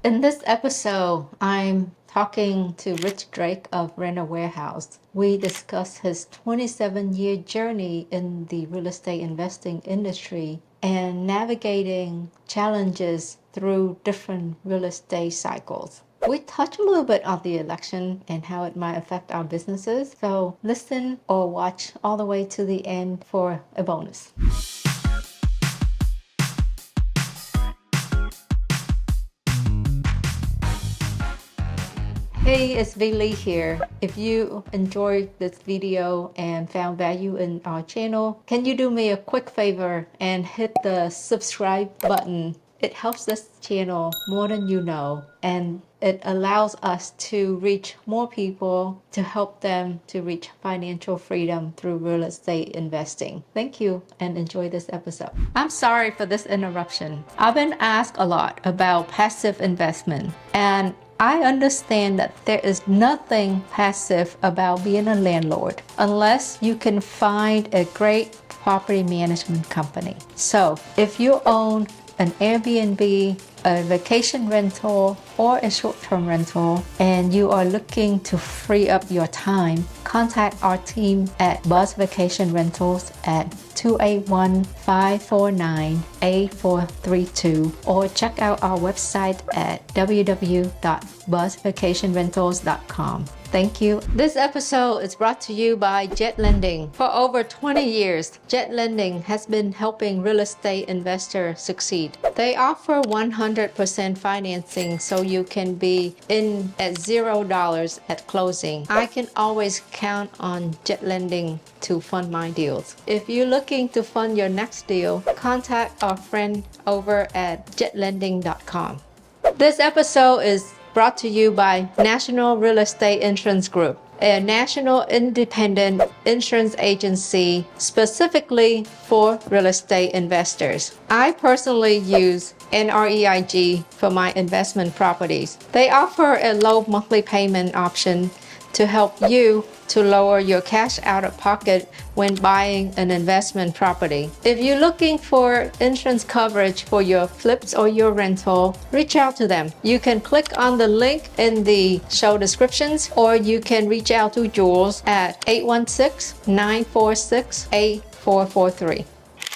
In this episode, I'm talking to Rich Drake of Rent a Warehouse. We discuss his 27-year journey in the real estate investing industry and navigating challenges through different real estate cycles. We touch a little bit on the election and how it might affect our businesses. So listen or watch all the way to the end for a bonus. Hey, it's V Lee here. If you enjoyed this video and found value in our channel, can you do me a quick favor and hit the subscribe button? It helps this channel more than you know, and it allows us to reach more people to help them to reach financial freedom through real estate investing. Thank you and enjoy this episode. I'm sorry for this interruption. I've been asked a lot about passive investment, and I understand that there is nothing passive about being a landlord unless you can find a great property management company. So if you own an Airbnb, a vacation rental, or a short-term rental, and you are looking to free up your time, contact our team at Buzz Vacation Rentals at 281-549-8432 or check out our website at www.buzzvacationrentals.com. Thank you. This episode is brought to you by Jet Lending. For over 20 years, Jet Lending has been helping real estate investors succeed. They offer 100% financing so you can be in at $0 at closing. I can always count on Jet Lending to fund my deals. If you're looking to fund your next deal, contact our friend over at jetlending.com. This episode is brought to you by National Real Estate Insurance Group, a national independent insurance agency specifically for real estate investors. I personally use NREIG for my investment properties. They offer a low monthly payment option to help you to lower your cash out of pocket when buying an investment property. If you're looking for insurance coverage for your flips or your rental, reach out to them. You can click on the link in the show descriptions, or you can reach out to Jules at 816-946-8443.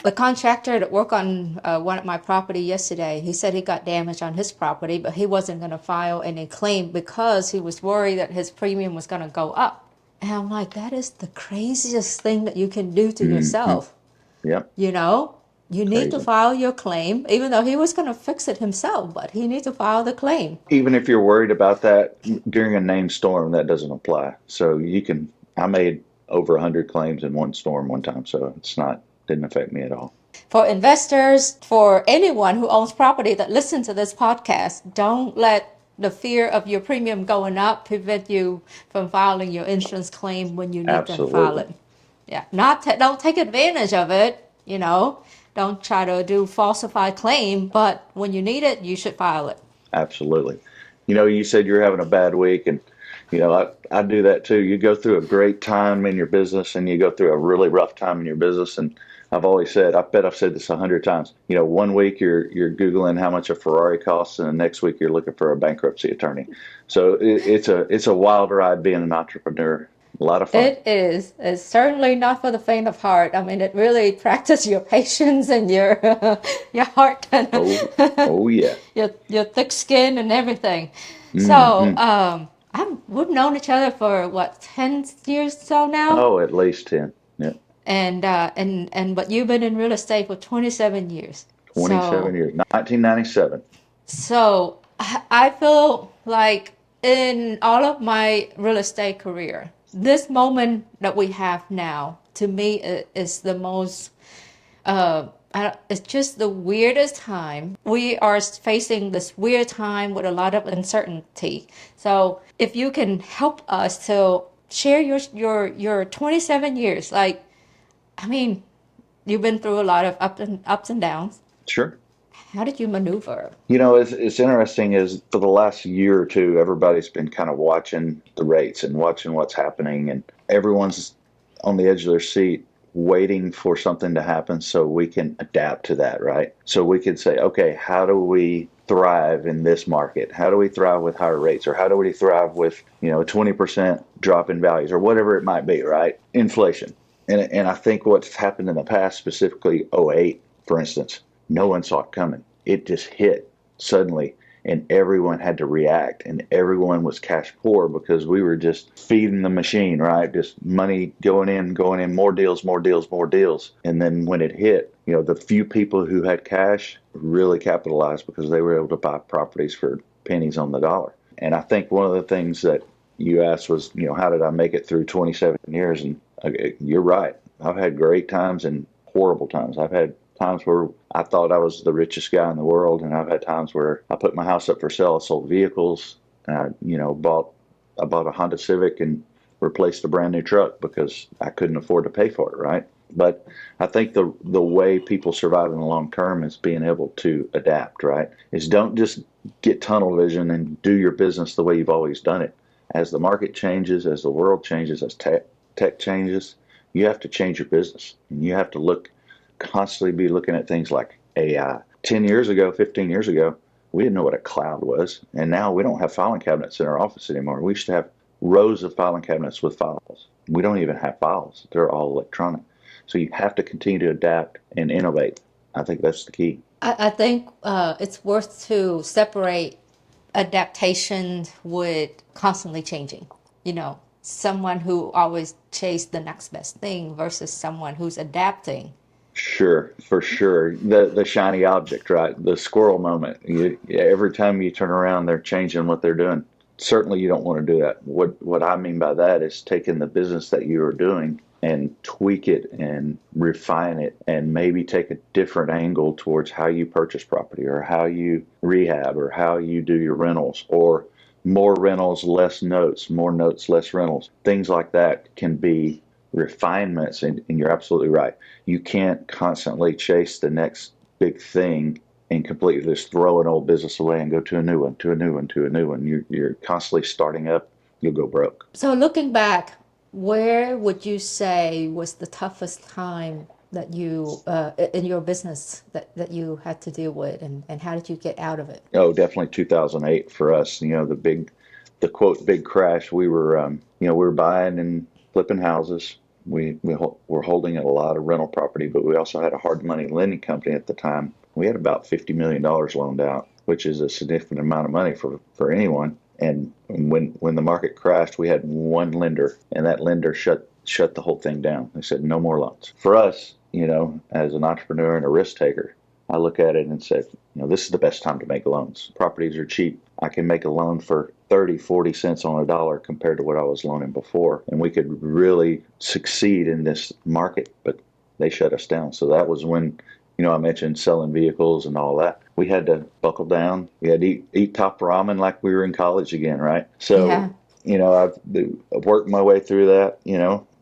The contractor that worked on one of my property yesterday, he said he got damage on his property, but he wasn't going to file any claim because he was worried that his premium was going to go up. And I'm like, that is the craziest thing that you can do to yourself. Yep. You know, you need to file your claim, even though he was going to fix it himself, but he needs to file the claim. Even if you're worried about that during a named storm, that doesn't apply. So I made over 100 claims in one storm one time, so didn't affect me at all. For investors, for anyone who owns property that listens to this podcast, don't let the fear of your premium going up prevent you from filing your insurance claim when you need to file it. Yeah, don't take advantage of it, you know. Don't try to do falsified claim, but when you need it, you should file it. Absolutely. You know, you said you're having a bad week, and you know, I do that too. You go through a great time in your business and you go through a really rough time in your business, and I've always said, I bet I've said this 100 times. You know, one week you're Googling how much a Ferrari costs, and the next week you're looking for a bankruptcy attorney. So it's a wild ride being an entrepreneur. A lot of fun. It is. It's certainly not for the faint of heart. I mean, it really practices your patience and your heart and oh yeah, your thick skin and everything. So we've known each other for what, 10 years or so now? Oh, at least 10. Yeah. But you've been in real estate for 27 years. 27 years, 1997. So I feel like in all of my real estate career, this moment that we have now, to me, is the most, it's just the weirdest time. We are facing this weird time with a lot of uncertainty. So if you can help us to share your 27 years, like, I mean, you've been through a lot of ups and downs. Sure. How did you maneuver? You know, it's interesting is for the last year or two, everybody's been kind of watching the rates and watching what's happening, and everyone's on the edge of their seat waiting for something to happen so we can adapt to that, right? So we can say, okay, how do we thrive in this market? How do we thrive with higher rates? Or how do we thrive with, a 20% drop in values or whatever it might be, right? Inflation. And I think what's happened in the past, specifically '08, for instance, no one saw it coming. It just hit suddenly, and everyone had to react, and everyone was cash poor because we were just feeding the machine, right? Just money going in, more deals, more deals, more deals. And then when it hit, the few people who had cash really capitalized because they were able to buy properties for pennies on the dollar. And I think one of the things that you asked was, how did I make it through 27 years? And you're right. I've had great times and horrible times. I've had times where I thought I was the richest guy in the world, and I've had times where I put my house up for sale, I sold vehicles, I bought a Honda Civic and replaced a brand new truck because I couldn't afford to pay for it, right? But I think the way people survive in the long term is being able to adapt, right? Is don't just get tunnel vision and do your business the way you've always done it. As the market changes, as the world changes, as tech changes, you have to change your business, and you have to constantly be looking at things like AI. 10 years ago, 15 years ago, we didn't know what a cloud was. And now we don't have filing cabinets in our office anymore. We used to have rows of filing cabinets with files. We don't even have files. They're all electronic. So you have to continue to adapt and innovate. I think that's the key. I think it's worth to separate adaptation with constantly changing. Someone who always chase the next best thing versus someone who's adapting. Sure, for sure. The shiny object, right? The squirrel moment. Every time you turn around, they're changing what they're doing. Certainly you don't want to do that. What I mean by that is taking the business that you are doing and tweak it and refine it and maybe take a different angle towards how you purchase property or how you rehab or how you do your rentals, or more rentals, less notes, more notes, less rentals. Things like that can be refinements, and you're absolutely right. You can't constantly chase the next big thing and completely just throw an old business away and go to a new one, to a new one, to a new one. You're constantly starting up, you'll go broke. So looking back, where would you say was the toughest time that you, in your business, that you had to deal with, and how did you get out of it? Oh, definitely 2008 for us. The quote big crash. We were buying and flipping houses. We were holding a lot of rental property, but we also had a hard money lending company at the time. We had about $50 million loaned out, which is a significant amount of money for anyone. And when the market crashed, we had one lender, and that lender shut the whole thing down. They said no more loans. For us, as an entrepreneur and a risk taker, I look at it and said, this is the best time to make loans. Properties are cheap. I can make a loan for 30, 40 cents on a dollar compared to what I was loaning before. And we could really succeed in this market, but they shut us down. So that was when, I mentioned selling vehicles and all that. We had to buckle down. We had to eat top ramen like we were in college again, right? So, yeah. I've worked my way through that.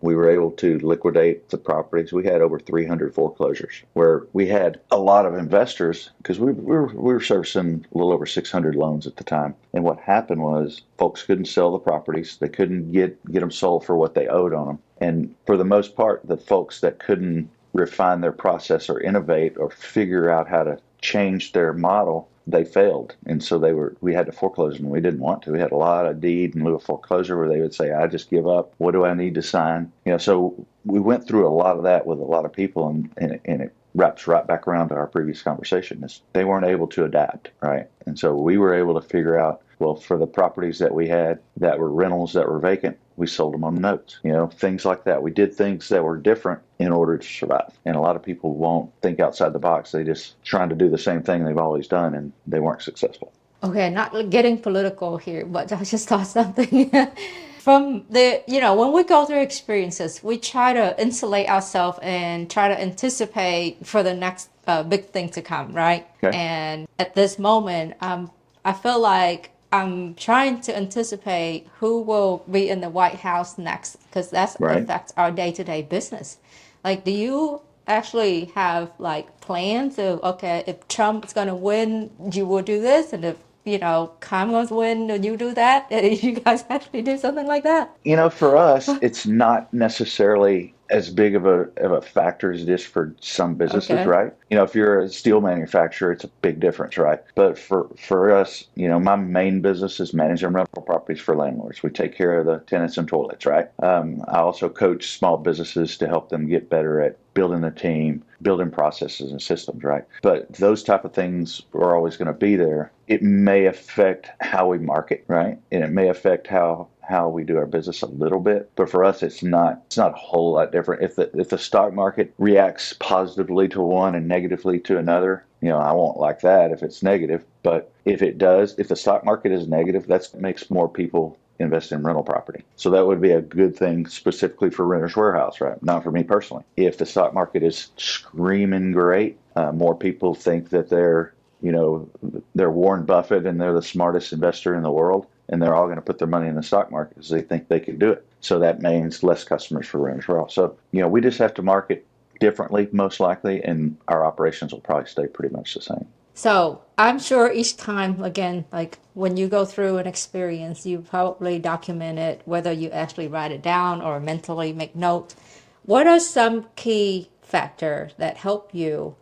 We were able to liquidate the properties. We had over 300 foreclosures where we had a lot of investors because we were servicing a little over 600 loans at the time. And what happened was folks couldn't sell the properties. They couldn't get them sold for what they owed on them. And for the most part, the folks that couldn't refine their process or innovate or figure out how to change their model, they failed. And so we had to foreclose them. We didn't want to. We had a lot of deed in lieu of foreclosure where they would say, I just give up. What do I need to sign? So we went through a lot of that with a lot of people, and it wraps right back around to our previous conversation. They weren't able to adapt, right? And so we were able to figure out, well, for the properties that we had that were rentals that were vacant, we sold them on notes, things like that. We did things that were different in order to survive. And a lot of people won't think outside the box. They just trying to do the same thing they've always done, and they weren't successful. Okay, not getting political here, but I just thought something. From when we go through experiences, we try to insulate ourselves and try to anticipate for the next big thing to come, right? Okay. And at this moment, I feel like I'm trying to anticipate who will be in the White House next, because that's Right. affects our day-to-day business. Like, do you actually have plans of, okay, if Trump's going to win, you will do this, and if Kamala's win, then you do that? You guys actually do something like that? For us, it's not necessarily as big of a factor as it is for some businesses, Okay. right? If you're a steel manufacturer, it's a big difference, right? But for us, my main business is managing rental properties for landlords. We take care of the tenants and toilets, right? I also coach small businesses to help them get better at building a team, building processes and systems, right? But those type of things are always going to be there. It may affect how we market, right? And it may affect how we do our business a little bit, but for us, it's not a whole lot different. If the stock market reacts positively to one and negatively to another, I won't like that if it's negative. But if the stock market is negative, that makes more people invest in rental property. So that would be a good thing specifically for Renters Warehouse, right? Not for me personally. If the stock market is screaming great, more people think that they're Warren Buffett and they're the smartest investor in the world, and they're all going to put their money in the stock market because they think they can do it. So that means less customers for Renters Warehouse. So, we just have to market differently, most likely, and our operations will probably stay pretty much the same. So I'm sure each time, again, like when you go through an experience, you probably document it, whether you actually write it down or mentally make notes. What are some key factors that help you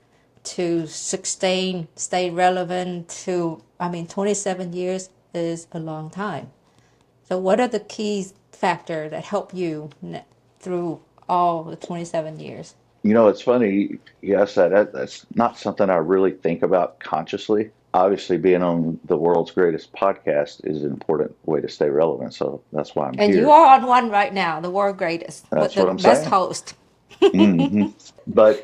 to sustain, stay relevant to, 27 years is a long time. So what are the key factors that help you through all the 27 years? It's funny. Yes, that's not something I really think about consciously. Obviously, being on the world's greatest podcast is an important way to stay relevant. So that's why I'm And you here. are on one right now, the world greatest, with That's the what I'm best saying. host. hmm But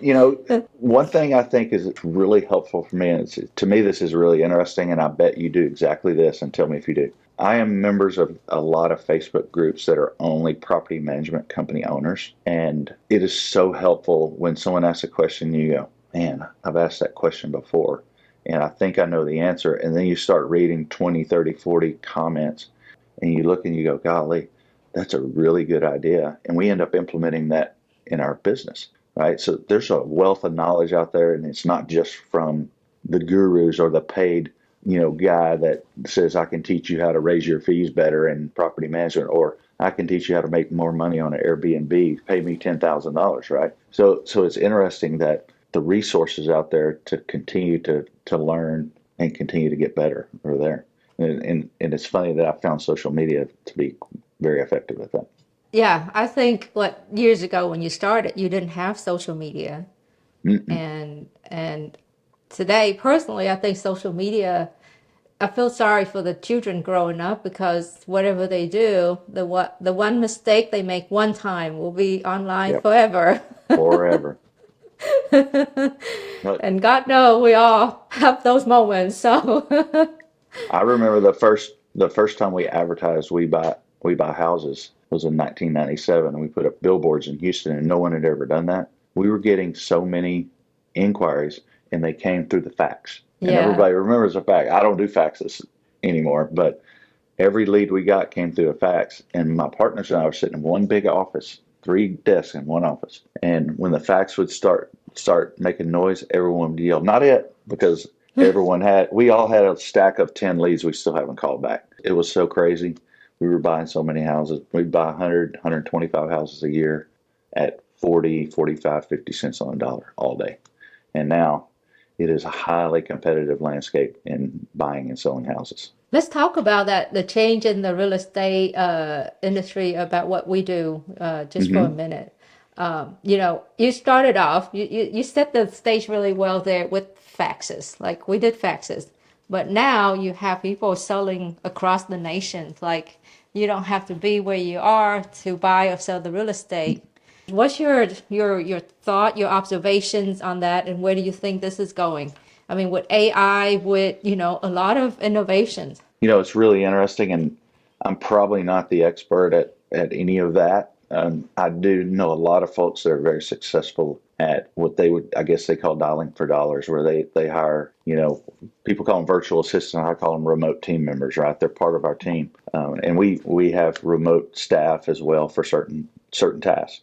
one thing I think is really helpful for me, and to me this is really interesting, and I bet you do exactly this. And tell me if you do. I am members of a lot of Facebook groups that are only property management company owners, and it is so helpful when someone asks a question. You go, "Man, I've asked that question before, and I think I know the answer." And then you start reading 20, 30, 40 comments, and you look and you go, "Golly, that's a really good idea," and we end up implementing that in our business, right? So there's a wealth of knowledge out there, and it's not just from the gurus or the paid, guy that says, "I can teach you how to raise your fees better in property management," or "I can teach you how to make more money on an Airbnb. Pay me $10,000, right? So it's interesting that the resources out there to continue to learn and continue to get better are there. And it's funny that I found social media to be very effective at that. Yeah, I think years ago when you started, you didn't have social media, Mm-mm. and today, personally, I think social media. I feel sorry for the children growing up because whatever they do, the one mistake they make one time will be online Yep. forever. Forever. But And God knows we all have those moments. So I remember the first time we advertised we buy houses was in 1997, and we put up billboards in Houston, and no one had ever done that. We were getting so many inquiries, and they came through the fax. And yeah, everybody remembers the fax. I don't do faxes anymore, but every lead we got came through a fax. And my partners and I were sitting in one big office, 3 desks in one office. And when the fax would start making noise, everyone would yell, "Not it," because we all had a stack of 10 leads we still haven't called back. It was so crazy. We were buying so many houses. We'd buy 100, 125 houses a year at 40, 45, 50 cents on the dollar all day. And now it is a highly competitive landscape in buying and selling houses. let's talk about that, the change in the real estate industry, about what we do, just for a hmm minute. You started off, you set the stage really well there with faxes, like we did faxes. But now you have people selling across the nation. Like you don't have to be where you are to buy or sell the real estate. What's your thought, your observations on that, and where do you think this is going? With AI, with a lot of innovations. It's really interesting, and I'm probably not the expert at any of that. I do know a lot of folks that are very successful at what I guess they call dialing for dollars, where they hire, people call them virtual assistants. I call them remote team members, right? They're part of our team. And we have remote staff as well for certain tasks,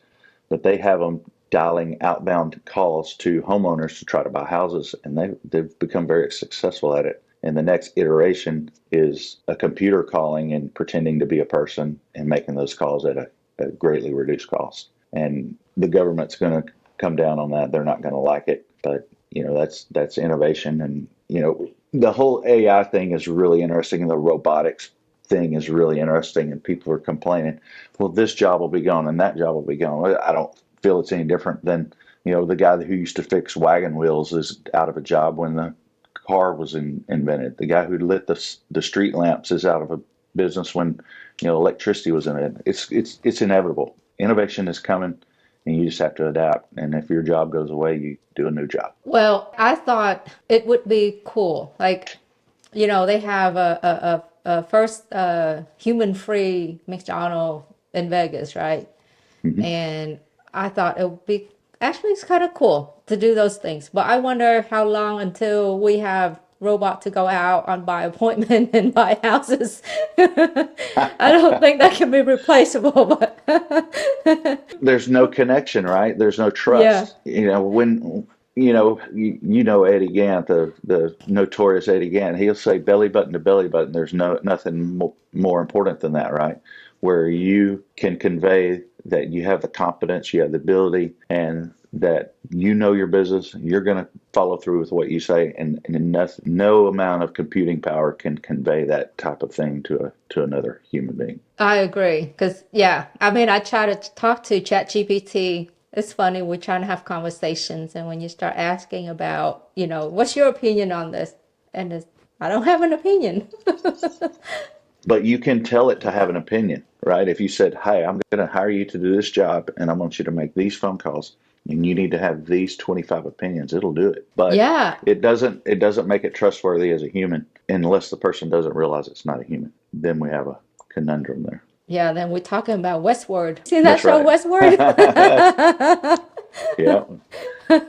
but they have them dialing outbound calls to homeowners to try to buy houses, and they've become very successful at it. And the next iteration is a computer calling and pretending to be a person and making those calls at a greatly reduced cost. and the government's going to come down on that. They're not going to like it, but that's innovation. And the whole AI thing is really interesting, and the robotics thing is really interesting, and people are complaining, well, this job will be gone and that job will be gone. Well, I don't feel it's any different than the guy who used to fix wagon wheels is out of a job when the car was invented. The guy who lit the street lamps is out of a business when electricity was invented. It's inevitable. Innovation is coming, and you just have to adapt. And if your job goes away, you do a new job. Well, I thought it would be cool. Like, they have a first human-free McDonald's in Vegas, right? Mm-hmm. And I thought it would be actually it's kind of cool to do those things. But I wonder how long until we have robot to go out on by appointment and buy houses. I don't think that can be replaceable, but There's no connection, right? There's no yeah. trust. When Eddie Gant, the notorious Eddie Gant, he'll say belly button to belly button. There's nothing more important than that, right? Where you can convey that you have the competence, you have the ability, and that your business, you're going to follow through with what you say, and no amount of computing power can convey that type of thing to another human being. I agree. Because, yeah, I mean, I try to talk to ChatGPT. It's funny, we're trying to have conversations, and when you start asking about, what's your opinion on this? And I don't have an opinion. But you can tell it to have an opinion, right? If you said, "Hey, I'm going to hire you to do this job, and I want you to make these phone calls, and you need to have these 25 opinions," it'll do it. But Yeah. it doesn't make it trustworthy as a human unless the person doesn't realize it's not a human. Then we have a conundrum there. Yeah, then we're talking about Westworld. See that That's show, right. Westworld? Yeah,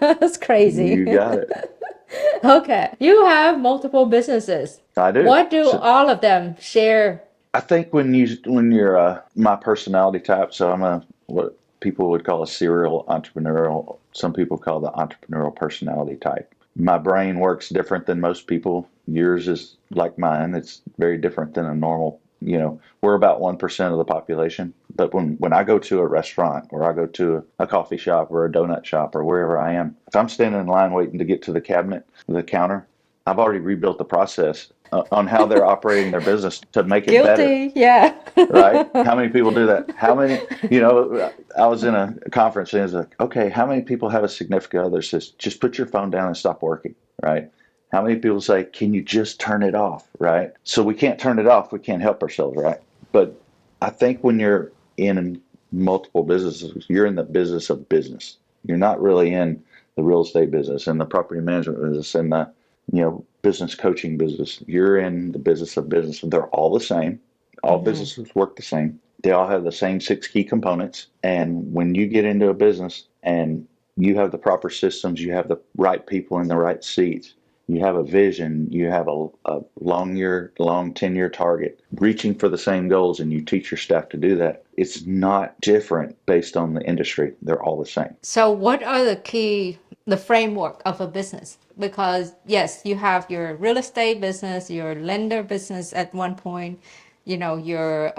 That's crazy. you got it. Okay. You have multiple businesses. I do. What do all of them share? I think when you're my personality type, so I'm what people would call a serial entrepreneurial. Some people call the entrepreneurial personality type. My brain works different than most people. Yours is like mine. It's very different than a normal. We're about 1% of the population. But when I go to a restaurant, or I go to a coffee shop or a donut shop or wherever I am, if I'm standing in line waiting to get to the counter, I've already rebuilt the process on how they're operating their business to make it better. Guilty, yeah. Right? How many people do that? How many, I was in a conference and it was like, okay, how many people have a significant other that says, just put your phone down and stop working, right? How many people say, can you just turn it off, right? So we can't turn it off. We can't help ourselves, right? But I think when you're in multiple businesses, you're in the business of business. You're not really in the real estate business and the property management business and the business coaching business. You're in the business of business. They're all the same. All businesses work the same. They all have the same 6 key components. And when you get into a business and you have the proper systems, you have the right people in the right seats, you have a vision, you have a long 10-year target, reaching for the same goals, and you teach your staff to do that. It's not different based on the industry. They're all the same. So what are the framework of a business? Because yes, you have your real estate business, your lender business at one point, your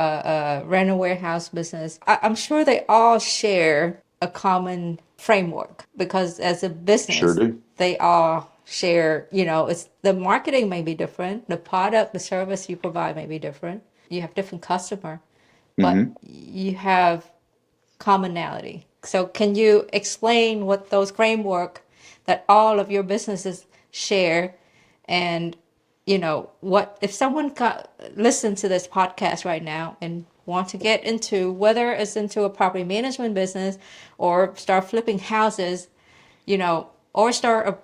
rental warehouse business. I'm sure they all share a common framework, because as a business, Sure do. they all share, it's the marketing may be different, the product, the service you provide may be different. You have different customer, but you have commonality. So can you explain what those framework that all of your businesses share? And what if someone listen to this podcast right now and want to get into, whether it's into a property management business or start flipping houses, or start a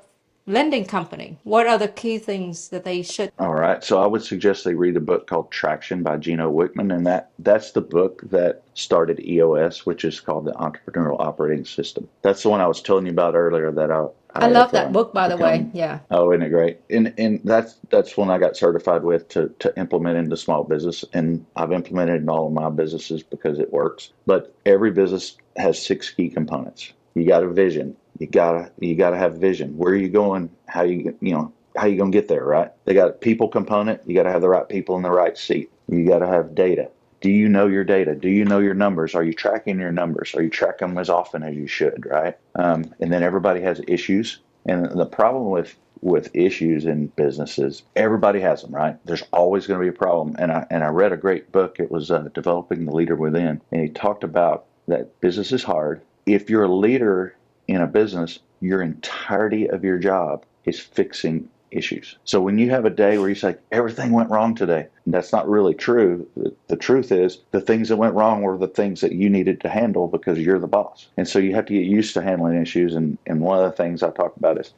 lending company, what are the key things that they should? All right. So I would suggest they read a book called Traction by Gino Wickman. And that's the book that started EOS, which is called the Entrepreneurial Operating System. That's the one I was telling you about earlier that I love that book, by the way. Yeah. Oh, isn't it great? And that's one I got certified with to implement into small business. And I've implemented in all of my businesses because it works. But every business has 6 key components. You got a vision. You gotta have vision. Where are you going? How you gonna get there, right? They got a people component. You gotta have the right people in the right seat. You gotta have data. Do you know your data? Do you know your numbers? Are you tracking your numbers? Are you tracking them as often as you should, right? And then everybody has issues. And the problem with issues in businesses, everybody has them, right? There's always going to be a problem. And I read a great book. It was Developing the Leader Within. And he talked about that business is hard. If you're a leader in a business, your entirety of your job is fixing issues. So when you have a day where you say everything went wrong today, that's not really true. The truth is the things that went wrong were the things that you needed to handle because you're the boss. And so you have to get used to handling issues. And one of the things I talk about is,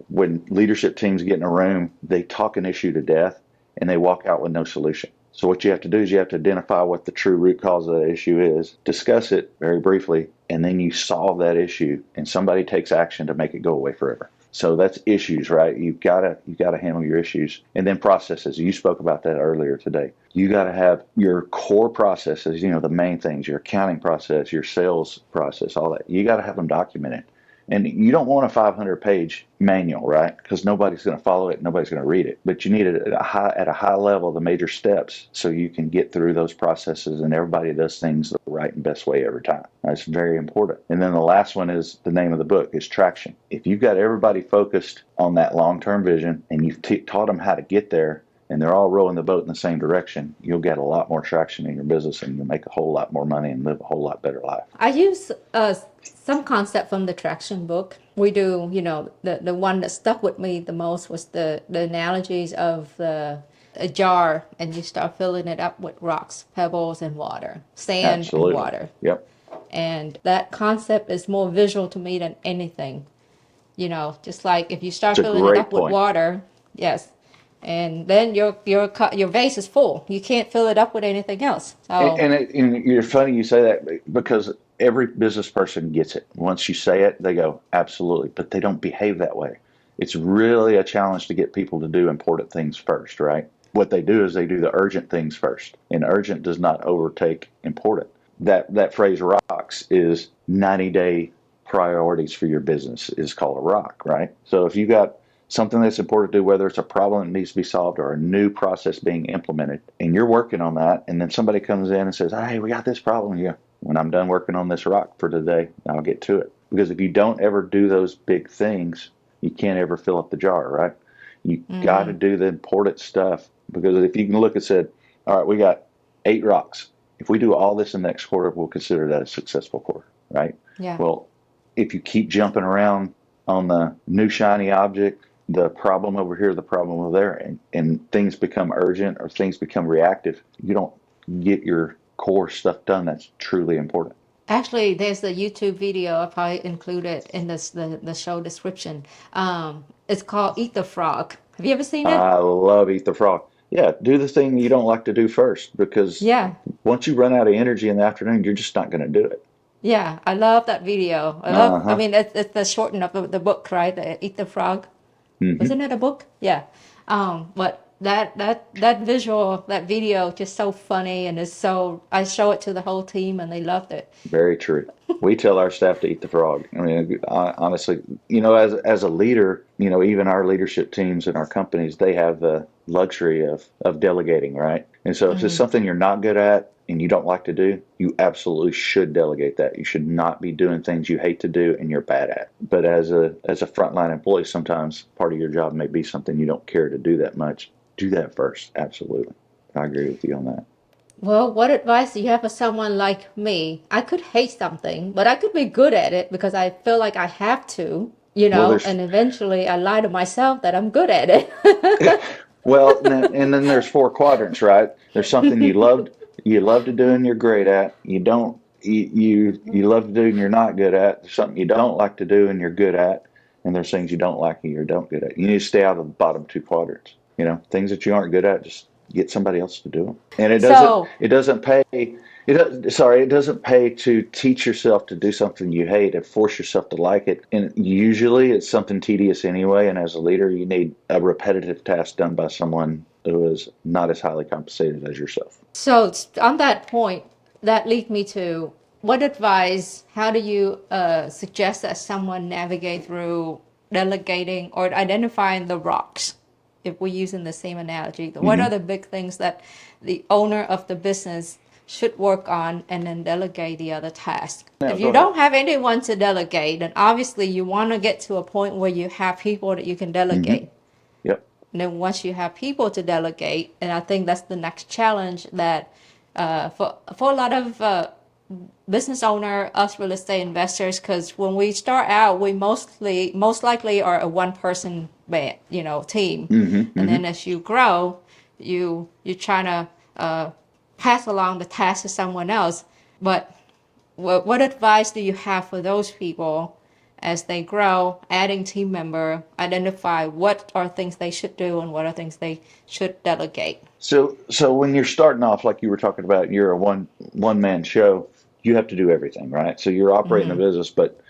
when leadership teams get in a room, they talk an issue to death and they walk out with no solution. So what you have to do is you have to identify what the true root cause of that issue is, discuss it very briefly, and then you solve that issue and somebody takes action to make it go away forever. So that's issues, right? You've got to handle your issues. And then processes. You spoke about that earlier today. You got to have your core processes, the main things, your accounting process, your sales process, all that. You got to have them documented. And you don't want a 500-page manual, right? Because nobody's going to follow it. Nobody's going to read it. But you need it at a high level, the major steps, so you can get through those processes and everybody does things the right and best way every time. That's very important. And then the last one is the name of the book, is traction. If you've got everybody focused on that long-term vision and you've taught them how to get there, and they're all rowing the boat in the same direction, you'll get a lot more traction in your business and you'll make a whole lot more money and live a whole lot better life. I use some concept from the traction book. We do, the one that stuck with me the most was the analogies of a jar, and you start filling it up with rocks, pebbles, and water, sand. Absolutely. And water. Yep. And that concept is more visual to me than anything. Just like if you start filling it up with water, yes, and then your vase is full. You can't fill it up with anything else. So and you're funny you say that, because every business person gets it. Once you say it, they go, absolutely, but they don't behave that way. It's really a challenge to get people to do important things first, right? What they do is they do the urgent things first, and urgent does not overtake important. That phrase rocks is 90-day priorities for your business is called a rock, right? So if you got something that's important to do, whether it's a problem that needs to be solved or a new process being implemented, and you're working on that, and then somebody comes in and says, hey, we got this problem. You go, when I'm done working on this rock for today, I'll get to it. Because if you don't ever do those big things, you can't ever fill up the jar, right? You got to do the important stuff, because if you can look and said, all right, we got 8 rocks. If we do all this in the next quarter, we'll consider that a successful quarter, right? Yeah. Well, if you keep jumping around on the new shiny object, the problem over here, the problem over there, and things become urgent or things become reactive, you don't get your core stuff done that's truly important. Actually, there's a YouTube video I'll probably include it in the show description. It's called Eat the Frog. Have you ever seen it? I love Eat the Frog. Yeah, do the thing you don't like to do first, because once you run out of energy in the afternoon, you're just not going to do it. Yeah, I love that video. I mean, it's the shorten of the book, right? Eat the Frog. Mm-hmm. Wasn't it a book? Yeah. But that visual, that video, just so funny, and it's so. I show it to the whole team, and they loved it. Very true. We tell our staff to eat the frog. I mean, honestly, as a leader, even our leadership teams in our companies, they have the luxury of delegating, right? And so if it's something you're not good at and you don't like to do, you absolutely should delegate that. You should not be doing things you hate to do and you're bad at. But as a frontline employee, sometimes part of your job may be something you don't care to do that much. Do that first. Absolutely. I agree with you on that. Well, what advice do you have for someone like me? I could hate something, but I could be good at it because I feel like I have to, and eventually I lie to myself that I'm good at it. Well, and then there's 4 quadrants, right? There's something you love to do and you're great at. You love to do and you're not good at. There's something you don't like to do and you're good at. And there's things you don't like and you don't good at. You need to stay out of the bottom 2 quadrants. Things that you aren't good at, just get somebody else to do them. And it doesn't pay to teach yourself to do something you hate and force yourself to like it. And usually it's something tedious anyway. And as a leader, you need a repetitive task done by someone who is not as highly compensated as yourself. So on that point, that leads me to what advice, how do you suggest that someone navigate through delegating or identifying the rocks? If we're using the same analogy, what are the big things that the owner of the business should work on and then delegate the other tasks. Now, If go you ahead. don't have anyone to delegate, then obviously you want to get to a point where you have people that you can Mm-hmm. delegate. Yep. And then once you have people to delegate, and I think that's the next challenge that for a lot of business owner, us real estate investors, because when we start out, we most likely are a one person band, team, Mm-hmm. and Mm-hmm. then as you grow, you try to pass along the task to someone else. But what advice do you have for those people as they grow, adding team member, identify what are things they should do and what are things they should delegate? So when you're starting off, like you were talking about, you're a one man show. You have to do everything, right? So you're operating a business, but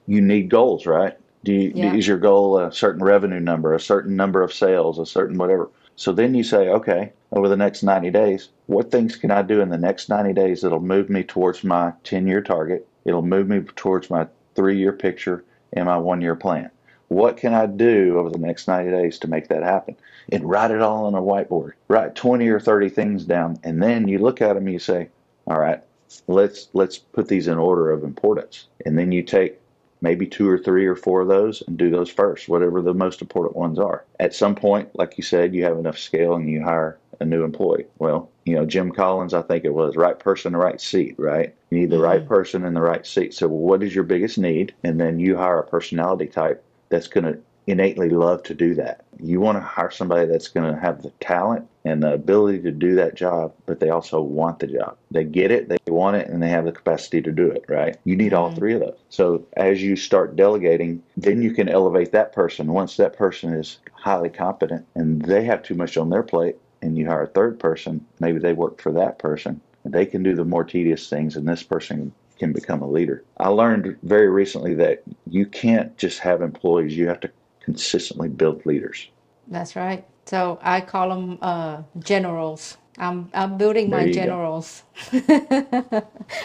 you need goals, right? Yeah. Is your goal a certain revenue number, a certain number of sales, a certain whatever? So then you say, okay, over the next 90 days, what things can I do in the next 90 days that'll move me towards my 10-year target? It'll move me towards my 3-year picture and my 1-year plan. What can I do over the next 90 days to make that happen? And write it all on a whiteboard. Write 20 or 30 things down, and then you look at them and you say, all right, let's put these in order of importance. And then you take maybe 2 or 3 or 4 of those and do those first, whatever the most important ones are. At some point, like you said, you have enough scale and you hire a new employee. Well, Jim Collins, I think it was, right person, the right seat, right? You need the right person in the right seat. So what is your biggest need? And then you hire a personality type that's going to innately love to do that. You want to hire somebody that's going to have the talent and the ability to do that job, but they also want the job. They get it, they want it, and they have the capacity to do it, right? You need all 3 of those. So as you start delegating, then you can elevate that person. Once that person is highly competent and they have too much on their plate, and you hire a third person, maybe they work for that person, and they can do the more tedious things, and this person can become a leader. I learned very recently that you can't just have employees, you have to consistently build leaders. That's right. So I call them generals. I'm building There my you go. generals.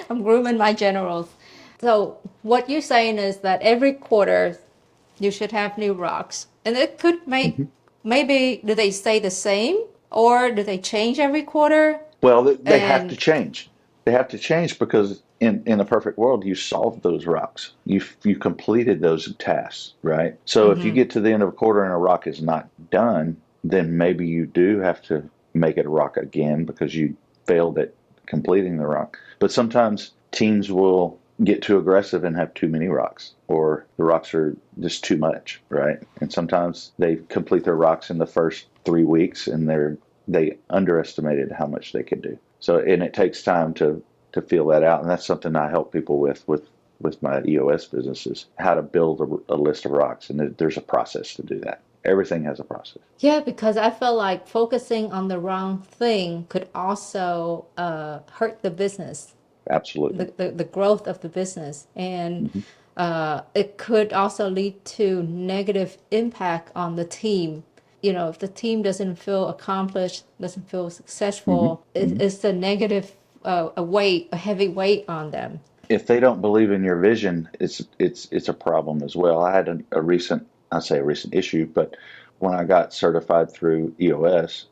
I'm grooming my generals. So what you're saying is that every quarter you should have new rocks, and it could Mm-hmm. maybe do they stay the same or do they change every quarter? Well, they have to And change. They have to change because in a perfect world, you solved those rocks. You completed those tasks, right? So if you get to the end of a quarter and a rock is not done, then maybe you do have to make it a rock again because you failed at completing the rock. But sometimes teams will get too aggressive and have too many rocks, or the rocks are just too much, right? And sometimes they complete their rocks in the first 3 weeks and they underestimated how much they could do. So, and it takes time to feel that out, and that's something I help people with my EOS businesses, how to build a list of rocks, and there's a process to do that. Everything has a process. yeah, because I feel like focusing on the wrong thing could also hurt the business, Absolutely. the growth of the business. And Hmm. it could also lead to negative impact on the team. If the team doesn't feel accomplished, doesn't feel Hmm. successful, Hmm. it's a negative, a heavy weight on them. If they don't believe in your vision, it's a problem as well. I had a recent, I say a recent issue, but when I got certified through EOS,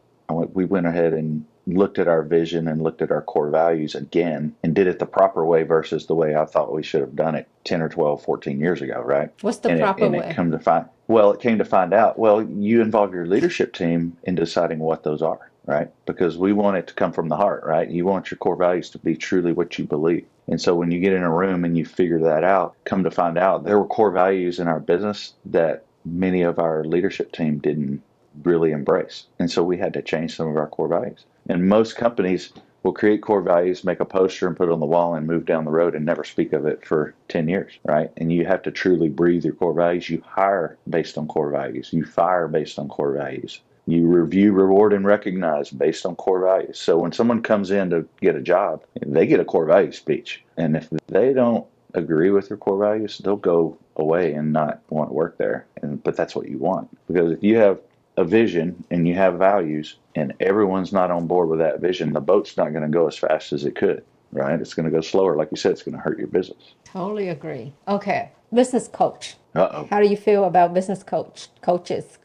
we went ahead and looked at our vision and looked at our core values again and did it the proper way versus the way I thought we should have done it 10 or 12, 14 years ago, right? What's the And it proper and it way? come to find well, it came to find out, well, you involve your leadership team in deciding what those are, right? Because we want it to come from the heart, right? You want your core values to be truly what you believe. And so when you get in a room and you figure that out, come to find out there were core values in our business that many of our leadership team didn't really embrace. And so we had to change some of our core values. And most companies will create core values, make a poster and put it on the wall and move down the road and never speak of it for 10 years, right? And you have to truly breathe your core values. You hire based on core values. You fire based on core values. You review, reward, and recognize based on core values. So when someone comes in to get a job, they get a core value speech. And if they don't agree with your core values, they'll go away and not want to work there. But that's what you want. Because if you have a vision and you have values and everyone's not on board with that vision, the boat's not going to go as fast as it could, right? It's going to go slower. Like you said, it's going to hurt your business. Totally agree. Okay, business coach. Uh-oh. How do you feel about business coaches?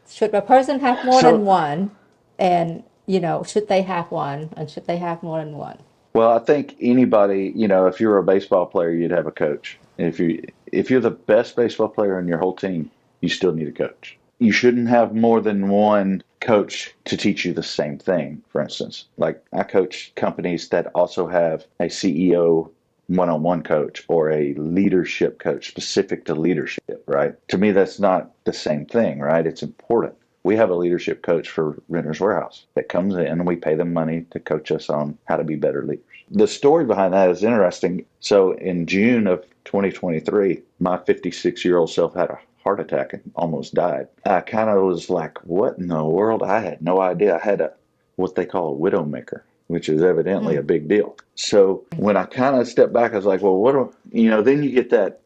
Should a person have more than So one? And should they have one and should they have more than one? Well, I think anybody, if you're a baseball player, you'd have a coach. If you're the best baseball player on your whole team, you still need a coach. You shouldn't have more than one coach to teach you the same thing. For instance, like I coach companies that also have a CEO one-on-one coach or a leadership coach specific to leadership, right? To me, that's not the same thing, right? It's important. We have a leadership coach for Renters Warehouse that comes in and we pay them money to coach us on how to be better leaders. The story behind that is interesting. So in June of 2023, my 56-year-old self had a heart attack and almost died. I kind of was like, what in the world? I had no idea. I had what they call a widowmaker, which is evidently a big deal. So when I kind of stepped back, I was like, well, then you get that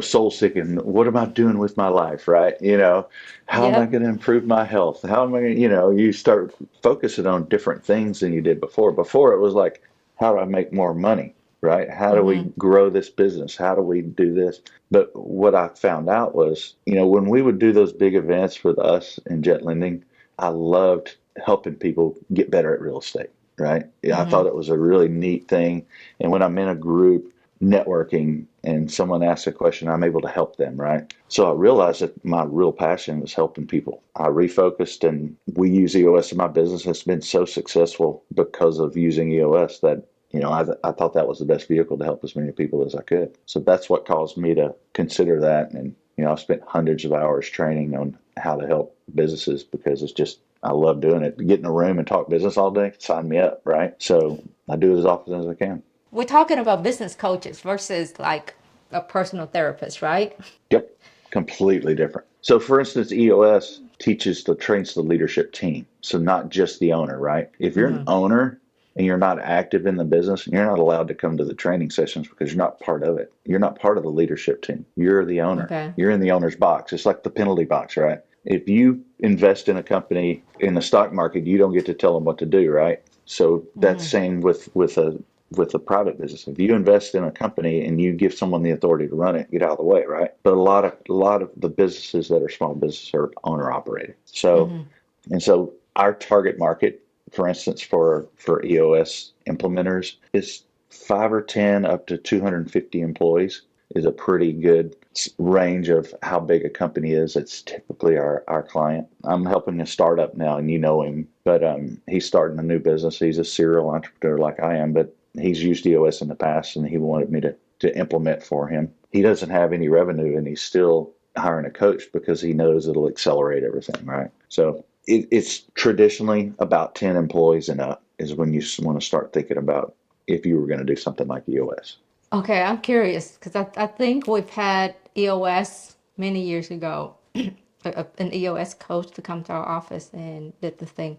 soul sick and what am I doing with my life, right? How am I going to improve my health? How am I going to, you start focusing on different things than you did before. Before it was like, how do I make more money, right? How do we grow this business? How do we do this? But what I found out was, when we would do those big events with us in Jet Lending, I loved helping people get better at real estate, right? I thought it was a really neat thing. And when I'm in a group networking and someone asks a question, I'm able to help them, right? So I realized that my real passion was helping people. I refocused and we use EOS in my business. It's been so successful because of using EOS that, I thought that was the best vehicle to help as many people as I could. So that's what caused me to consider that. And, I've spent hundreds of hours training on how to help businesses because it's just, I love doing it. Get in a room and talk business all day, sign me up, right? So I do it as often as I can. We're talking about business coaches versus like a personal therapist, right? Yep, completely different. So for instance, EOS trains the leadership team. So not just the owner, right? If you're an owner and you're not active in the business, you're not allowed to come to the training sessions because you're not part of it. You're not part of the leadership team. You're the owner. Okay. You're in the owner's box. It's like the penalty box, right? If you invest in a company in the stock market, you don't get to tell them what to do, right? So that's same with a private business. If you invest in a company and you give someone the authority to run it, get out of the way, right? But a lot of the businesses that are small businesses are owner operated. So and so our target market, for instance, for EOS implementers is 5 or 10 up to 250 employees is a pretty good range of how big a company is. It's typically our client. I'm helping a startup now, and you know him, but he's starting a new business. He's a serial entrepreneur like I am, but he's used EOS in the past, and he wanted me to implement for him. He doesn't have any revenue, and he's still hiring a coach because he knows it'll accelerate everything, right? So it's traditionally about 10 employees and up is when you want to start thinking about if you were going to do something like EOS. Okay, I'm curious because I think we've had EOS many years ago, an EOS coach to come to our office and did the thing.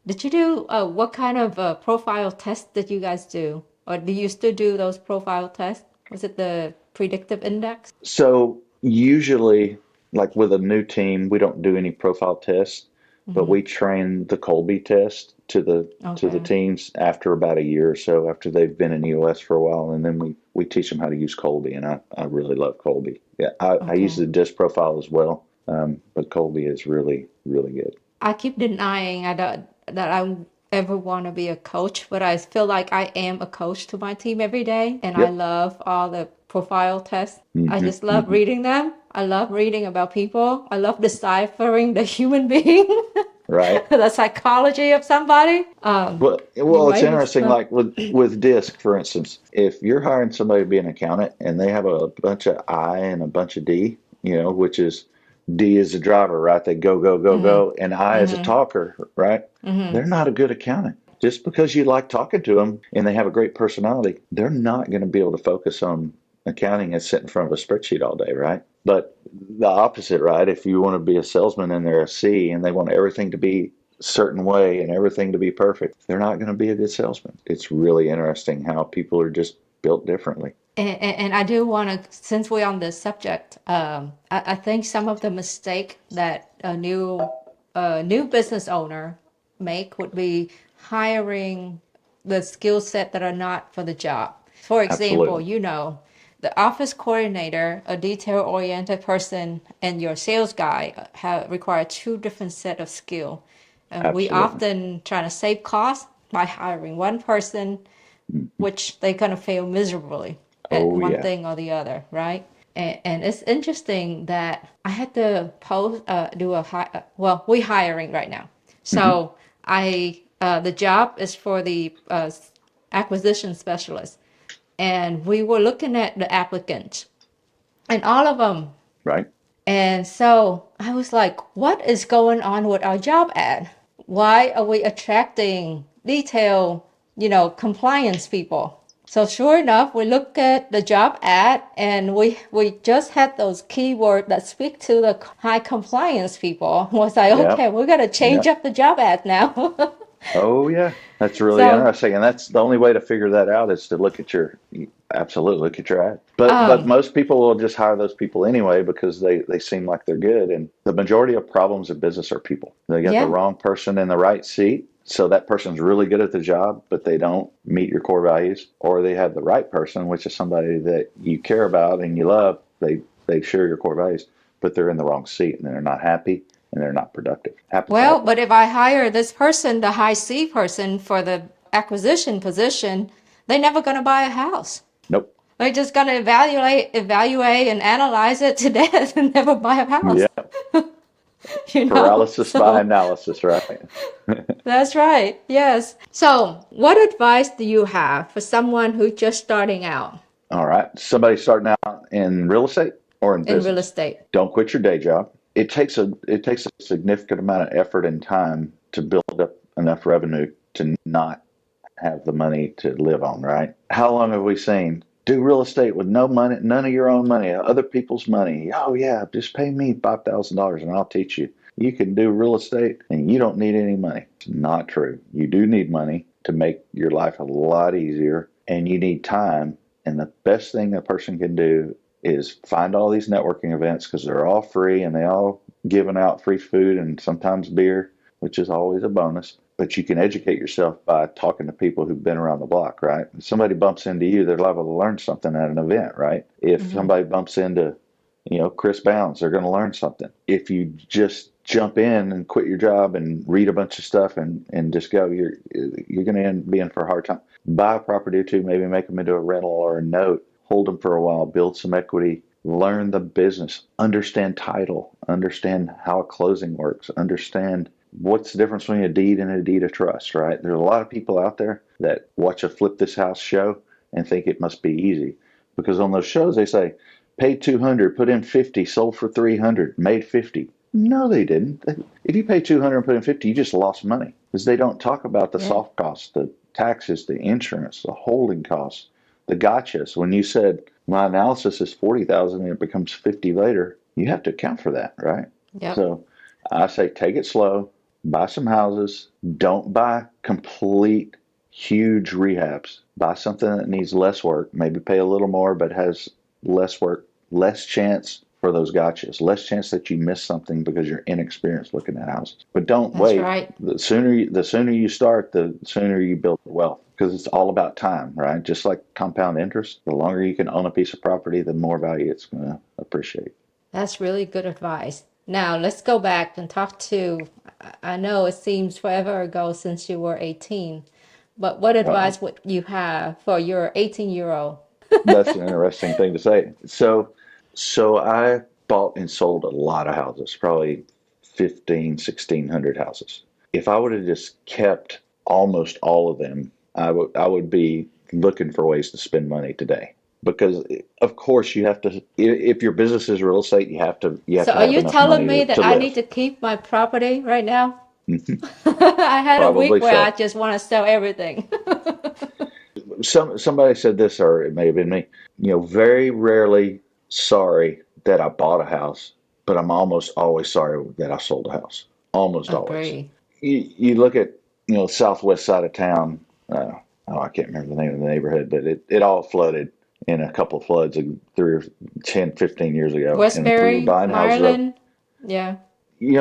Did you do, what kind of profile test did you guys do? Or do you still do those profile tests? Was it the predictive index? So usually, like with a new team, we don't do any profile tests, but we train the Colby test to the teams after about a year or so, after they've been in EOS for a while, and then we teach them how to use Colby, and I really love Colby. Yeah, I use the DISC profile as well, but Colby is really, really good. I keep denying that I ever want to be a coach, but I feel like I am a coach to my team every day, and I love all the profile tests. I just love reading them. I love reading about people. I love deciphering the human being, Right. the psychology of somebody. Well, it's interesting. Like with DISC, for instance, if you're hiring somebody to be an accountant and they have a bunch of I and a bunch of D, which is D is a driver, right? They go, go, go, go, and I is a talker, right? They're not a good accountant. Just because you like talking to them and they have a great personality, they're not going to be able to focus on accounting and sit in front of a spreadsheet all day, right? But the opposite, right? If you want to be a salesman and they're a C and they want everything to be a certain way and everything to be perfect, they're not going to be a good salesman. It's really interesting how people are just built differently. And I do want to, since we're on this subject, I think some of the mistake that a new business owner make would be hiring the skill set that are not for the job. For example, Absolutely. the office coordinator, a detail-oriented person, and your sales guy require two different set of skill. And we Absolutely. often try to save costs by hiring one person, which they're going to fail miserably at Oh one yeah. thing or the other, right? And it's interesting that I had to we hiring right now. Hmm. So the job is for the acquisition specialist. And we were looking at the applicants and all of them. Right. And so I was like, what is going on with our job ad? Why are we attracting detail, compliance people? So sure enough, we look at the job ad and we just had those keywords that speak to the high compliance people. Was like, Yeah. okay, we're gonna Yeah. change up the job ad now. Oh yeah. That's really So interesting. And that's the only way to figure that out is to look at your absolutely look at your ad. But um most people will just hire those people anyway because they seem like they're good. And the majority of problems in business are people. They got the yeah. wrong person in the right seat. So that person's really good at the job, but they don't meet your core values, or they have the right person, which is somebody that you care about and you love. They share your core values, but they're in the wrong seat and they're not happy and they're not productive. Happens Well, all the but if I hire this person, the high C person for the acquisition position, they're never gonna buy a house. Nope. They're just gonna evaluate and analyze it to death and never buy a house. Yeah. You know? Paralysis by So analysis, right? that's right. Yes. So what advice do you have for someone who's just starting out All right. Somebody starting out in real estate or in in real business. estate? Don't quit your day job. It takes a significant amount of effort and time to build up enough revenue to not have the money to live on, right? How long have we seen do real estate with no money, none of your own money, other people's money? Oh yeah, just pay me $5,000 and I'll teach you. You can do real estate and you don't need any money. It's not true. You do need money to make your life a lot easier, and you need time. And the best thing a person can do is find all these networking events because they're all free and they all giving out free food and sometimes beer, which is always a bonus. But you can educate yourself by talking to people who've been around the block, right? If somebody bumps into you, they're liable to learn something at an event, right? If Hmm. somebody bumps into, Chris Bounds, they're going to learn something. If you just jump in and quit your job and read a bunch of stuff and just go, you're going to end up being for a hard time. Buy a property or two, maybe make them into a rental or a note, hold them for a while, build some equity, learn the business, understand title, understand how a closing works, understand what's the difference between a deed and a deed of trust, right? There's a lot of people out there that watch a Flip This House show and think it must be easy because on those shows they say, paid 200, put in 50, sold for 300, made 50. No, they didn't. If you pay 200 and put in 50, you just lost money because they don't talk about the Yeah. soft costs, the taxes, the insurance, the holding costs, the gotchas. When you said my analysis is 40,000 and it becomes 50 later, you have to account for that, right? Yep. So I say take it slow, buy some houses, don't buy complete huge rehabs. Buy something that needs less work, maybe pay a little more but has less work, less chance for those gotchas, less chance that you miss something because you're inexperienced looking at houses. But don't That's wait. right. The sooner you start, the sooner you build wealth because it's all about time, right? Just like compound interest, the longer you can own a piece of property, the more value it's going to appreciate. That's really good advice. Now let's go back and talk to, I know it seems forever ago since you were 18, but what Uh-oh. advice would you have for your 18-year-old? That's an interesting thing to say. So I bought and sold a lot of houses, probably 1,600 houses. If I would have just kept almost all of them, I would be looking for ways to spend money today. Because of course you have to, if your business is real estate, you have So to are have you enough telling money me to that I need live. to keep my property right now? I had a week Probably where I so. just want to sell everything. Somebody said this, or it may have been me. Very rarely sorry that I bought a house, but I'm almost always sorry that I sold a house. Almost always. Agree. You look at southwest side of town. I can't remember the name of the neighborhood, but it all flooded in a couple of floods 10, 15 years ago, and we were Westbury, buying houses up, Maryland. Yeah.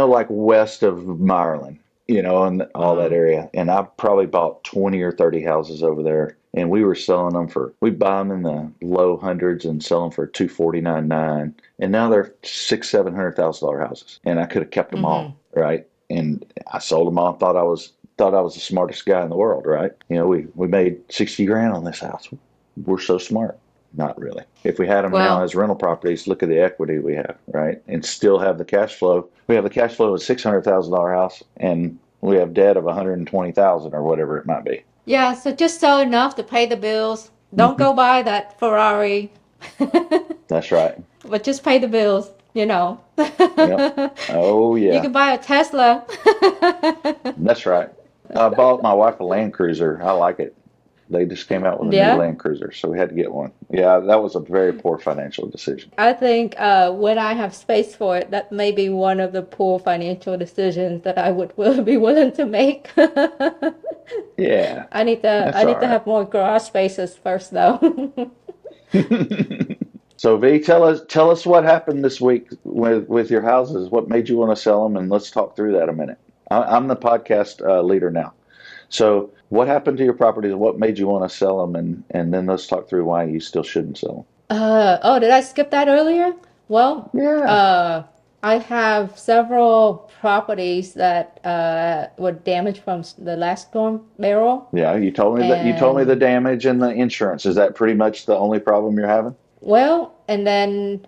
like west of Maryland, and all that Uh, area. And I probably bought 20 or 30 houses over there. And we were selling them we'd buy them in the low hundreds and sell them for 249.9. And now they're $600,000, $700,000 houses. And I could have kept them mm-hmm. all, right? And I sold them all. Thought I was the smartest guy in the world, right? We made 60 grand on this house. We're so smart. Not really. If we had them now Well, as rental properties, look at the equity we have, right? And still have the cash flow. We have the cash flow of a $600,000 house, and we have debt of 120,000 or whatever it might be. yeah, so just sell enough to pay the bills. Don't Hmm. go buy that Ferrari, That's right. but just pay the bills, you know. Yep. Oh You yeah. can buy a Tesla. That's right. I bought my wife a Land Cruiser. I like it. They just came out with a new Yeah. Land Cruiser, so we had to get one. Yeah, that was a very poor financial decision. I think when I have space for it, that may be one of the poor financial decisions that I would be willing to make. Yeah, I that's all need to right. have more garage spaces first, though. So V, tell us what happened this week with your houses. What made you want to sell them, and let's talk through that a minute. I'm the podcast leader now. So what happened to your properties? What made you want to sell them, and then let's talk through why you still shouldn't sell Oh, did I skip that earlier? Well, them. Yeah, uh, I have several properties that were damaged from the last storm barrel, yeah. You told me the and damage and the insurance. Is that pretty much the only problem you're having? well, and then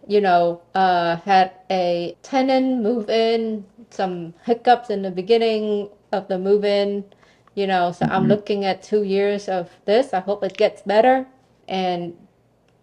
had a tenant move in, some hiccups in the beginning of the move in, so I'm Hmm. looking at 2 years of this. I hope it gets better, and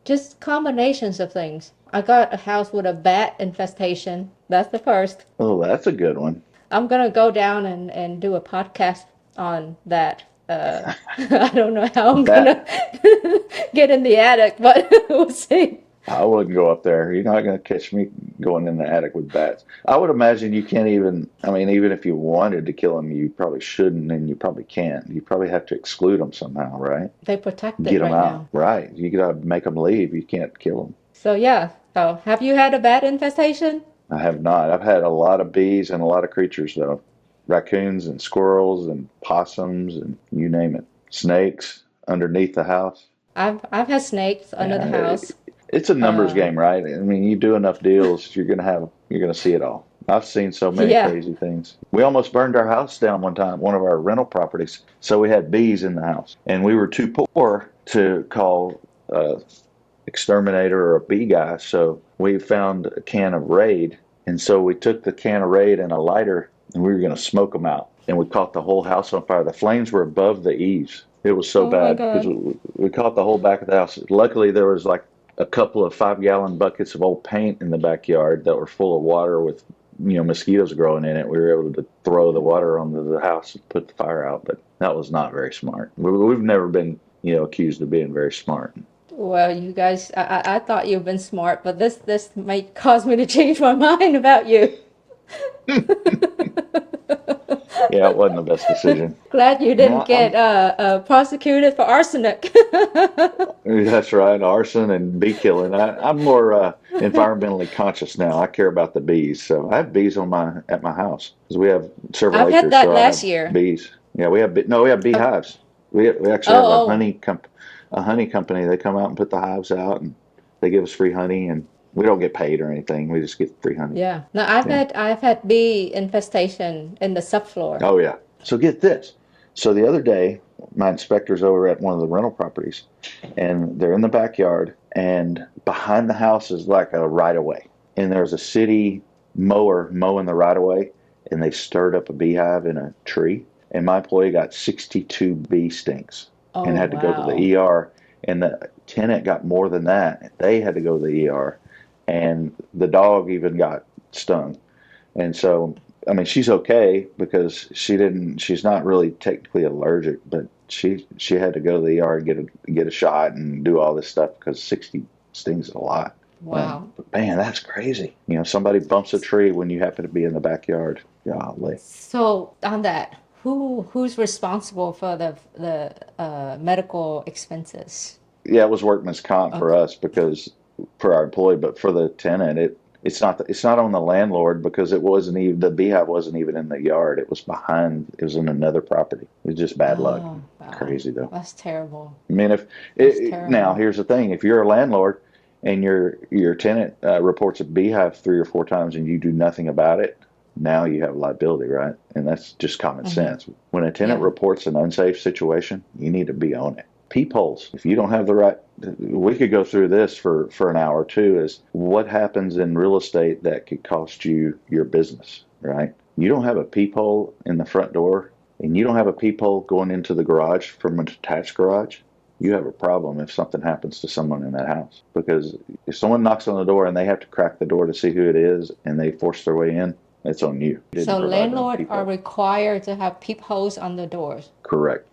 just combinations of things. I got a house with a bat infestation. That's the first. Oh, that's a good one. I'm gonna go down and do a podcast on that. I don't know how I'm Bat. gonna get in the attic, but we'll see. I wouldn't go up there. You're not going to catch me going in the attic with bats. I would imagine you can't even, I mean, even if you wanted to kill them, you probably shouldn't and you probably can't. You probably have to exclude them somehow, right? They protect Get it them right out. now. Right. You got to make them leave. You can't kill them. So yeah. So have you had a bat infestation? I have not. I've had a lot of bees and a lot of creatures, though. Raccoons and squirrels and possums and you name it. Snakes underneath the house. I've had snakes under the Yeah, house. it's a numbers Uh, game, right? I mean, you do enough deals, you're gonna see it all. I've seen so many yeah. crazy things. We almost burned our house down one time, one of our rental properties. So we had bees in the house, and we were too poor to call a exterminator or a bee guy. So we found a can of Raid, and so we took the can of Raid and a lighter, and we were gonna smoke them out. And we caught the whole house on fire. The flames were above the eaves. It was so Oh my bad because God. we caught the whole back of the house. Luckily, there was like a couple of 5-gallon buckets of old paint in the backyard that were full of water with mosquitoes growing in it. We were able to throw the water onto the house and put the fire out, but that was not very smart. We've never been accused of being very smart. Well, you guys, I thought you've been smart, but this might cause me to change my mind about you. Yeah, it wasn't the best decision. Glad you didn't Now get prosecuted for arsenic. that's right, arson and bee killing. I'm more environmentally conscious now. I care about the bees, so I have bees at my house because we have several I've had acres, that so I have last year. bees. Yeah, we have Oh, beehives. We actually have oh, a honey company. They come out and put the hives out, and they give us free honey, and we don't get paid or anything. We just get free honey. yeah. No, I've Yeah. had bee infestation in the subfloor. Oh yeah. So get this. So the other day, my inspector's over at one of the rental properties, and they're in the backyard, and behind the house is like a right of way, and there's a city mower mowing the right of way, and they stirred up a beehive in a tree, and my employee got 62 bee stings and Oh had to go to the wow. ER, and the tenant got more than that. They had to go to the ER, and the dog even got stung. And so, I mean, she's okay because she's not really technically allergic, but she had to go to the ER and get a shot and do all this stuff because 60 stings is a lot. Wow. But man, that's crazy. Somebody bumps a tree when you happen to be in the backyard. Golly. So on that, who's responsible for the medical expenses? Yeah, it was workman's comp for Okay. us because for our employee, but for the tenant, it's not on the landlord because it wasn't even the beehive wasn't even in the yard. It was behind. It was in another property. It was just bad luck. Oh wow. Crazy though. That's terrible. I mean, That's now terrible. here's the thing: if you're a landlord and your tenant reports a beehive 3 or 4 times and you do nothing about it, Now you have liability, right? And that's just common sense. When a tenant reports an unsafe situation, you need to be on it. Peepholes, if you don't have the right, we could go through this for an hour or two, is what happens in real estate that could cost you your business, right? You don't have a peephole in the front door, and you don't have a peephole going into the garage from a detached garage, you have a problem if something happens to someone in that house. Because if someone knocks on the door and they have to crack the door to see who it is and they force their way in, it's on you. So landlords are required to have peepholes on the doors. Correct.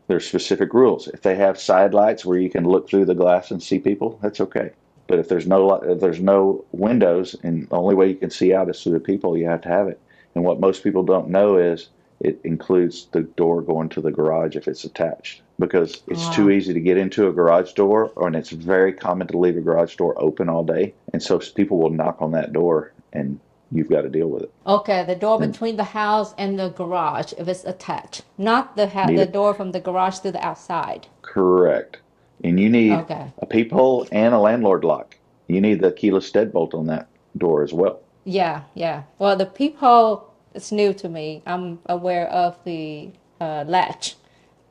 There's specific rules. If they have side lights where you can look through the glass and see people, that's okay. But if there's no windows and the only way you can see out is through the people, you have to have it. And what most people don't know is it includes the door going to the garage if it's attached, because it's too easy to get into a garage door, and it's very common to leave a garage door open all day. And so people will knock on that door and you've got to deal with it. Okay, the door between the house and the garage, if it's attached, not the door from the garage to the outside. Correct. And you need a peephole and a landlord lock. You need the keyless deadbolt on that door as well. Yeah. Well, the peephole is new to me. I'm aware of the latch,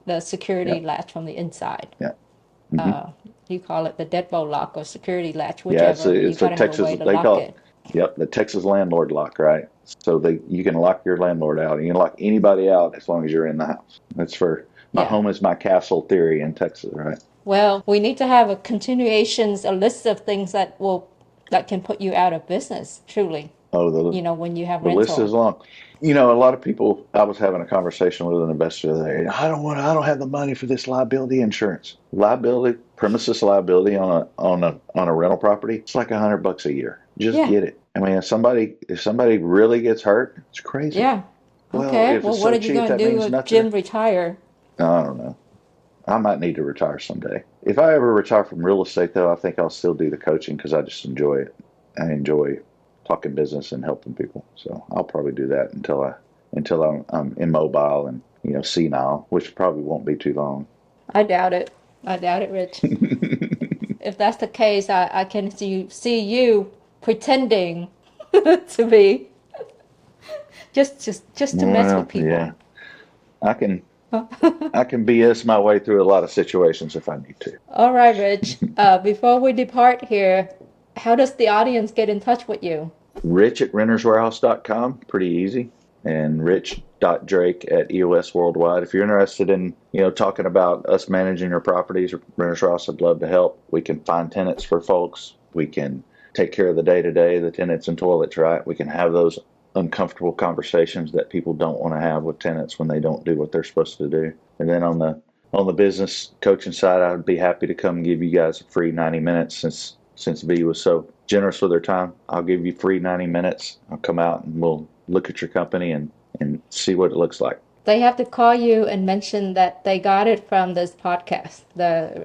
the security latch from the inside. Yeah. You call it the deadbolt lock or security latch, whichever. Yeah, it's a Texas, they call it. Yep, the Texas landlord lock, right? So you can lock your landlord out. You can lock anybody out as long as you're in the house. That's for my home is my castle theory in Texas, right? Well, we need to have a list of things that can put you out of business, truly. Oh, when you have rental. The list is long. A lot of people, I was having a conversation with an investor there. I don't have the money for this liability insurance. Premises liability on a rental property, it's like $100 a year. Just get it. I mean, if somebody really gets hurt, it's crazy. Yeah. Okay. Well, what are you going to do if Jim retire? I don't know. I might need to retire someday. If I ever retire from real estate, though, I think I'll still do the coaching because I just enjoy it. I enjoy talking business and helping people. So I'll probably do that until I'm immobile and senile, which probably won't be too long. I doubt it, Rich. If that's the case, I can see you pretending to be just to mess with people. Yeah, I can BS my way through a lot of situations if I need to. All right, Rich. Before we depart here, how does the audience get in touch with you? Rich@renterswarehouse.com, pretty easy, and rich.drake at EOS Worldwide. If you're interested in talking about us managing your properties, Renters Warehouse, I'd love to help. We can find tenants for folks. We can take care of the day-to-day, the tenants and toilets, right? We can have those uncomfortable conversations that people don't want to have with tenants when they don't do what they're supposed to do. And then on the business coaching side, I would be happy to come give you guys a free 90 minutes since V was so generous with their time. I'll give you free 90 minutes. I'll come out and we'll look at your company and see what it looks like. They have to call you and mention that they got it from this podcast, the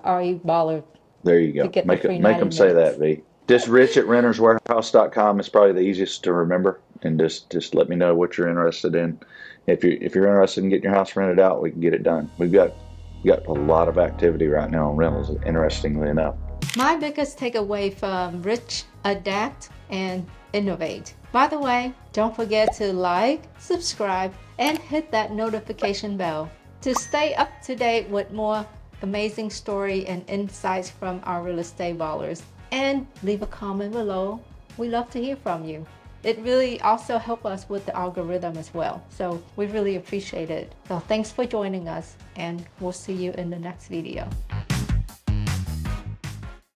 REBallers. There you go. Make them say that, V. Just rich@renterswarehouse.com is probably the easiest to remember, and just let me know what you're interested in. If you're interested in getting your house rented out, we can get it done. We've got a lot of activity right now on rentals, interestingly enough. My biggest takeaway from Rich: adapt and innovate. By the way, don't forget to like, subscribe, and hit that notification bell to stay up to date with more amazing story and insights from our real estate ballers. And leave a comment below. We love to hear from you. It really also helps us with the algorithm as well. So we really appreciate it. So thanks for joining us, and we'll see you in the next video.